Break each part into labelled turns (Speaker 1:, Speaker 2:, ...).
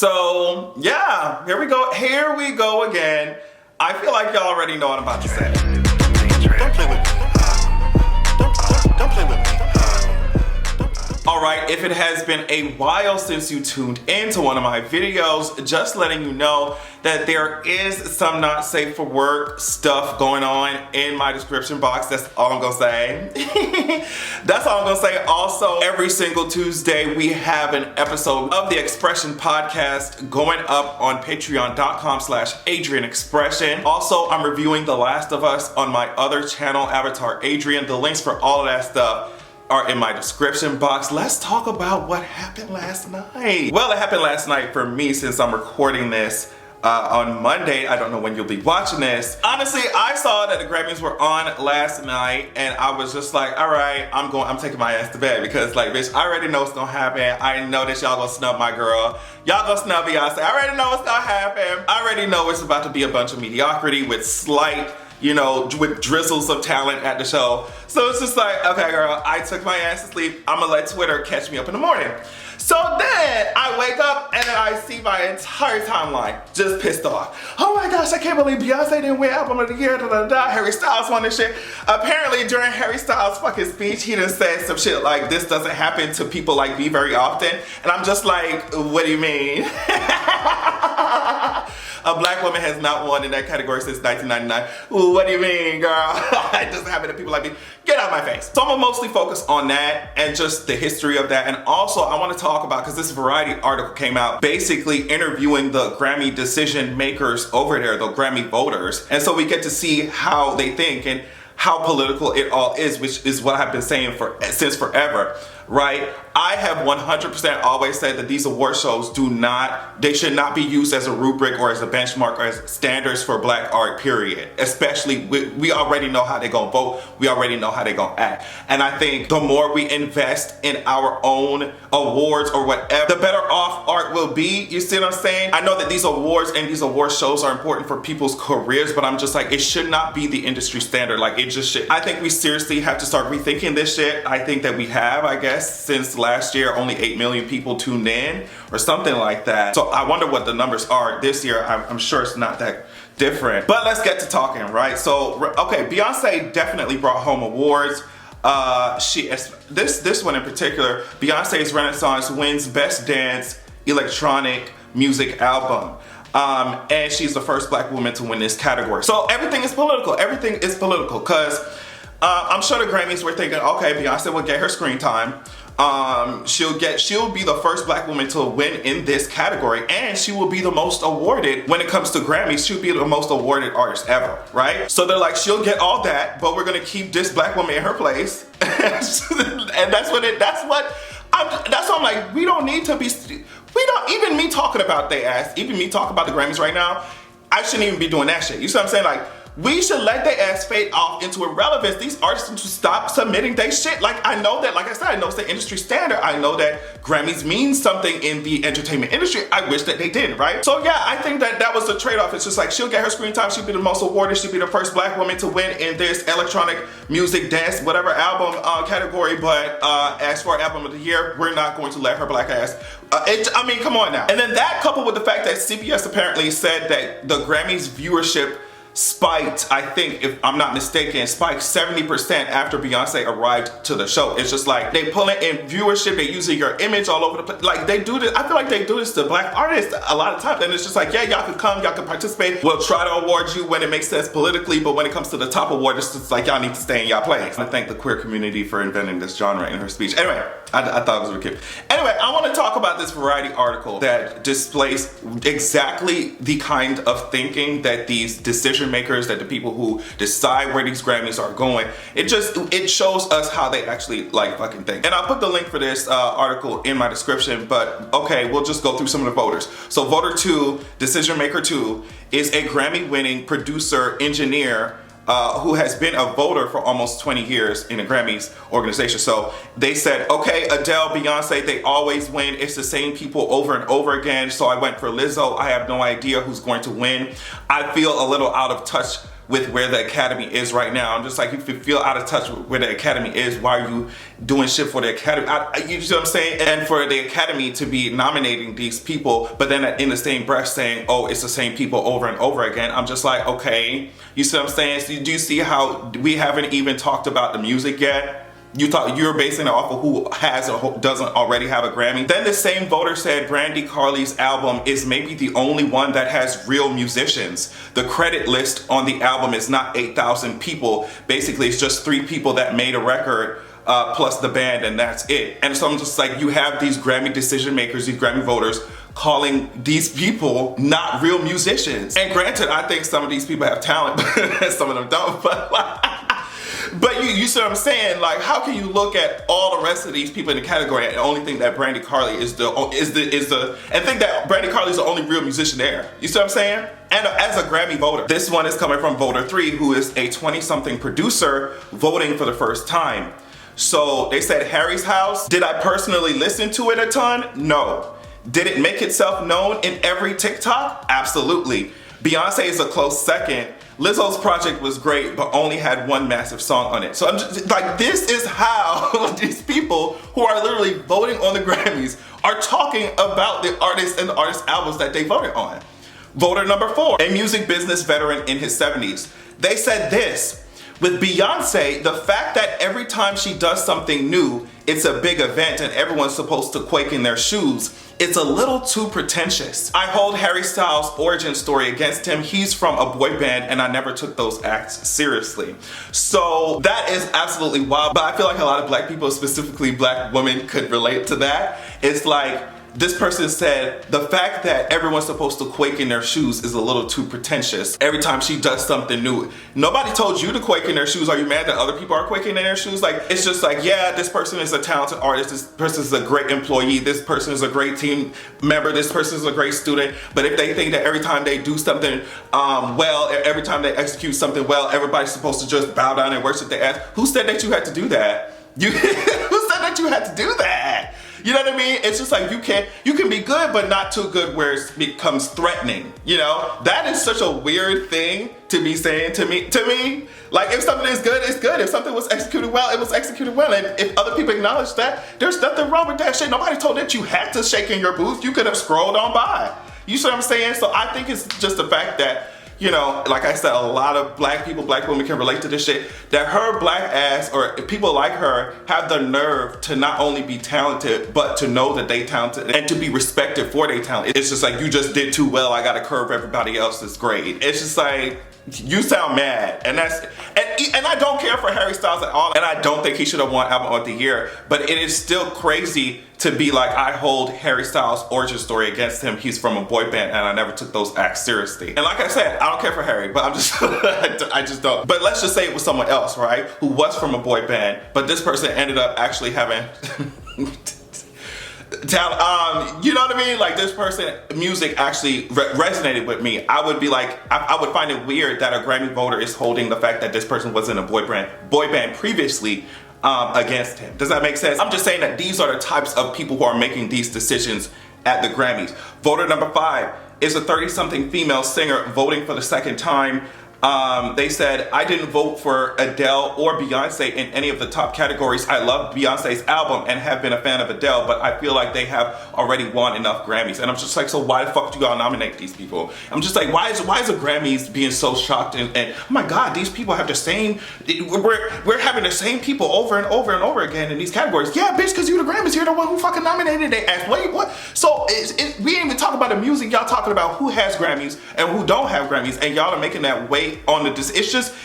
Speaker 1: So yeah, here we go. Here we go again. I feel like y'all already know what I'm about to say.
Speaker 2: Don't play with me. Don't play with me.
Speaker 1: Alright, if it has been a while since you tuned into one of my videos, just letting you know that there is some not safe for work stuff going on in my description box. That's all I'm gonna say. That's all I'm gonna say. Also, every single Tuesday we have an episode of the Expression Podcast going up on patreon.com/AdrianExpression. Also, I'm reviewing The Last of Us on my other channel, Avatar Adrian. The links for all of that stuff are in my description box. Let's talk about what happened last night. Well, it happened last night for me since I'm recording this on Monday. I don't know when you'll be watching this. Honestly, I saw that the Grammys were on last night and I was just like, all right, I'm taking my ass to bed because like, bitch, I already know what's gonna happen. I know that y'all gonna snub my girl. Y'all gonna snub Beyonce. I already know what's gonna happen. I already know it's about to be a bunch of mediocrity with slight, you know, with drizzles of talent at the show. So it's just like, okay girl, I took my ass to sleep. I'm gonna let Twitter catch me up in the morning. So then I wake up and then I see my entire timeline just pissed off. Oh my gosh, I can't believe Beyonce didn't win Album of the Year, Harry Styles won this shit. Apparently during Harry Styles' fucking speech, he done said some shit like, this doesn't happen to people like me very often. And I'm just like, what do you mean? A black woman has not won in that category since 1999. What do you mean, girl? It doesn't happen to people like me. Get out of my face. So I'm gonna mostly focus on that and just the history of that. And also I wanna talk about, because this Variety article came out, basically interviewing the Grammy decision makers over there, the Grammy voters. And so we get to see how they think and how political it all is, which is what I've been saying since forever, right? I have 100% always said that these award shows they should not be used as a rubric or as a benchmark or as standards for black art, period. Especially, we already know how they gonna vote, we already know how they gonna act. And I think the more we invest in our own awards or whatever, the better off art will be, you see what I'm saying? I know that these awards and these award shows are important for people's careers, but I'm just like, it should not be the industry standard, like it just should. I think we seriously have to start rethinking this shit. I think that we have, I guess, since last year only 8 million people tuned in or something like that. So I wonder what the numbers are this year. I'm sure it's not that different. But let's get to talking, right? So, okay, Beyonce definitely brought home awards. This one in particular, Beyonce's Renaissance wins Best Dance Electronic Music Album. And she's the first black woman to win this category. So everything is political. Everything is political because I'm sure the Grammys were thinking, okay, Beyonce will get her screen time. She'll be the first black woman to win in this category, and she will be the most awarded when it comes to Grammys. She'll be the most awarded artist ever, right? So they're like, she'll get all that, but we're gonna keep this black woman in her place. And that's what I'm like, we don't need to be, even me talking about they ass, even me talking about the Grammys right now, I shouldn't even be doing that shit. You see what I'm saying? Like, we should let their ass fade off into irrelevance. These artists need to stop submitting their shit. Like, I know that, like I said, I know it's the industry standard. I know that Grammys mean something in the entertainment industry. I wish that they didn't, right? So yeah, I think that that was the trade-off. It's just like, she'll get her screen time, she'll be the most awarded, she'll be the first black woman to win in this electronic music, dance, whatever album category, but as for Album of the Year, we're not going to let her black ass. I mean, come on now. And then that coupled with the fact that CBS apparently said that the Grammys viewership spiked, I think, if I'm not mistaken, spiked 70% after Beyonce arrived to the show. It's just like, they pulling in viewership, they using your image all over the place. Like, they do this, I feel like they do this to black artists a lot of times. And it's just like, yeah, y'all can come, y'all can participate. We'll try to award you when it makes sense politically, but when it comes to the top award, it's just like, y'all need to stay in y'all place. I thank the queer community for inventing this genre in her speech. Anyway, I thought it was really cute. Anyway, I want to talk about this Variety article that displays exactly the kind of thinking that these decision makers, that the people who decide where these Grammys are going, it shows us how they actually like fucking think. And I'll put the link for this article in my description, but okay, we'll just go through some of the voters. So voter 2, decision maker 2, is a Grammy winning producer, engineer, who has been a voter for almost 20 years in the Grammys organization. So they said, okay, Adele, Beyonce, they always win. It's the same people over and over again. So I went for Lizzo. I have no idea who's going to win. I feel a little out of touch with where the Academy is right now. I'm just like, if you feel out of touch with where the Academy is, why are you doing shit for the Academy? You see what I'm saying? And for the Academy to be nominating these people, but then in the same breath saying, oh, it's the same people over and over again. I'm just like, okay, you see what I'm saying? So do you see how we haven't even talked about the music yet? You're basing it off of who has or doesn't already have a Grammy. Then the same voter said Brandy Carly's album is maybe the only one that has real musicians. The credit list on the album is not 8,000 people. Basically, it's just 3 people that made a record plus the band, and that's it. And so I'm just like, you have these Grammy decision makers, these Grammy voters, calling these people not real musicians. And granted, I think some of these people have talent, but some of them don't. But you see what I'm saying? Like, how can you look at all the rest of these people in the category and only think that Brandy Carly and think that Brandy Carly is the only real musician there? You see what I'm saying? And as a Grammy voter, this one is coming from voter 3, who is a 20-something producer voting for the first time. So they said Harry's House. Did I personally listen to it a ton? No. Did it make itself known in every TikTok? Absolutely. Beyonce is a close second. Lizzo's project was great, but only had one massive song on it. So I'm just like, this is how these people who are literally voting on the Grammys are talking about the artists and the artist albums that they voted on. Voter number 4, a music business veteran in his 70s. They said this: with Beyonce, the fact that every time she does something new, it's a big event and everyone's supposed to quake in their shoes, it's a little too pretentious. I hold Harry Styles' origin story against him. He's from a boy band and I never took those acts seriously. So that is absolutely wild, but I feel like a lot of black people, specifically black women, could relate to that. It's like, this person said, the fact that everyone's supposed to quake in their shoes is a little too pretentious. Every time she does something new. Nobody told you to quake in their shoes. Are you mad that other people are quaking in their shoes? Like, it's just like, yeah, this person is a talented artist. This person is a great employee. This person is a great team member. This person is a great student. But if they think that every time they do something well, every time they execute something well, everybody's supposed to just bow down and worship their ass. Who said that you had to do that? Who said that you had to do that? You know what I mean? It's just like, you can be good, but not too good where it becomes threatening. You know, that is such a weird thing to be saying to me. Like, if something is good, it's good. If something was executed well, it was executed well. And if other people acknowledge that, there's nothing wrong with that shit. Nobody told that you had to shake in your booth. You could have scrolled on by. You see what I'm saying? So I think it's just the fact that, you know, like I said, a lot of black people, black women can relate to this shit, that her black ass, or people like her, have the nerve to not only be talented, but to know that they talented and to be respected for their talent. It's just like, you just did too well, I gotta curve everybody else's grade. It's just like, you sound mad, and I don't care for Harry Styles at all, and I don't think he should have won Album of the Year, but it is still crazy to be like, I hold Harry Styles' origin story against him. He's from a boy band and I never took those acts seriously. And like I said, I don't care for Harry, but I'm just, I just don't. But let's just say it was someone else, right? Who was from a boy band, but this person ended up actually having talent. You know what I mean? Like, this person, music actually resonated with me. I would be like, I would find it weird that a Grammy voter is holding the fact that this person was in a boy band previously against him. Does that make sense? I'm just saying that these are the types of people who are making these decisions at the Grammys. Voter number 5 is a 30-something female singer voting for the second time. They said, I didn't vote for Adele or Beyonce in any of the top categories. I love Beyonce's album and have been a fan of Adele, but I feel like they have already won enough Grammys. And I'm just like, so why the fuck do y'all nominate these people? I'm just like, why is the Grammys being so shocked and oh my God, these people have the same, we're having the same people over and over and over again in these categories. Yeah, bitch, because you're the Grammys, you're the one who fucking nominated. They asked, wait, what? So we ain't even talking about the music, y'all talking about who has Grammys and who don't have Grammys, and y'all are making that way on the,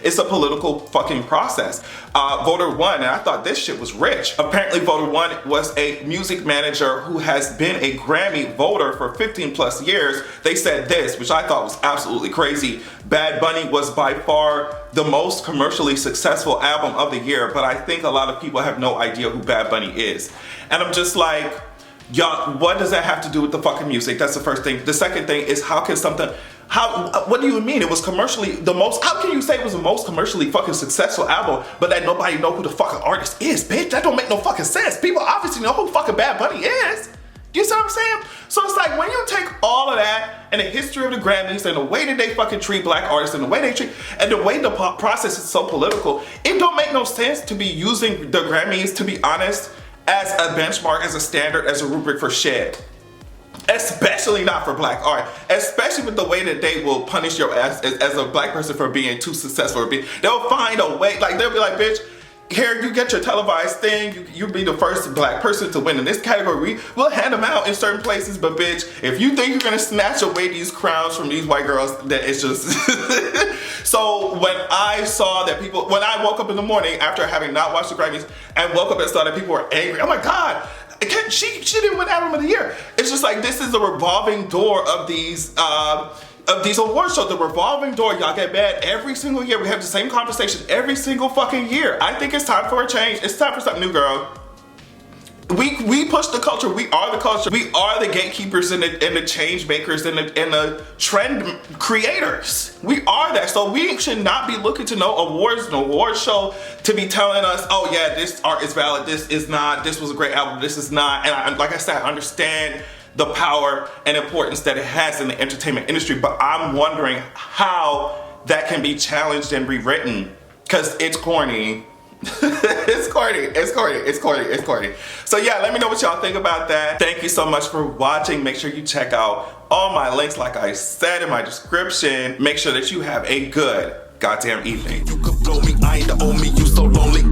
Speaker 1: it's a political fucking process. Voter 1, and I thought this shit was rich. Apparently voter 1 was a music manager who has been a Grammy voter for 15 plus years. They said this, which I thought was absolutely crazy. Bad Bunny was by far the most commercially successful album of the year, but I think a lot of people have no idea who Bad Bunny is. And I'm just like, y'all, what does that have to do with the fucking music? That's the first thing. The second thing is, how can something, what do you mean it was commercially the most, how can you say it was the most commercially fucking successful album, but that nobody know who the fucking artist is, bitch? That don't make no fucking sense. People obviously know who fucking Bad Bunny is. You see what I'm saying? So it's like, when you take all of that in the history of the Grammys and the way that they fucking treat black artists and the way they treat, and the way the process is so political, it don't make no sense to be using the Grammys, to be honest, as a benchmark, as a standard, as a rubric for shit. Especially not for black art, especially with the way that they will punish your ass as a black person for being too successful. They'll find a way, like they'll be like, bitch, here, you get your televised thing, you'll be the first black person to win in this category. We'll hand them out in certain places, but bitch, if you think you're gonna snatch away these crowns from these white girls, that it's just... So when I saw that people, when I woke up in the morning after having not watched the Grammys and woke up and saw that people were angry, I'm like, God, she didn't win Album of the Year. It's just like, this is the revolving door of these award shows. The revolving door, y'all get mad every single year. We have the same conversation every single fucking year. I think it's time for a change. It's time for something new, girl. We push the culture. We are the culture. We are the gatekeepers and the change makers and the trend creators. We are that. So we should not be looking to no award show to be telling us, oh yeah, this art is valid, this is not, this was a great album, this is not. And like I said, I understand the power and importance that it has in the entertainment industry, but I'm wondering how that can be challenged and rewritten, because it's corny. It's corny, it's corny, it's corny, it's corny. So yeah, let me know what y'all think about that. Thank you so much for watching. Make sure you check out all my links, like I said in my description. Make sure that you have a good goddamn evening.
Speaker 2: You could blow me, I ain't the only, you so lonely.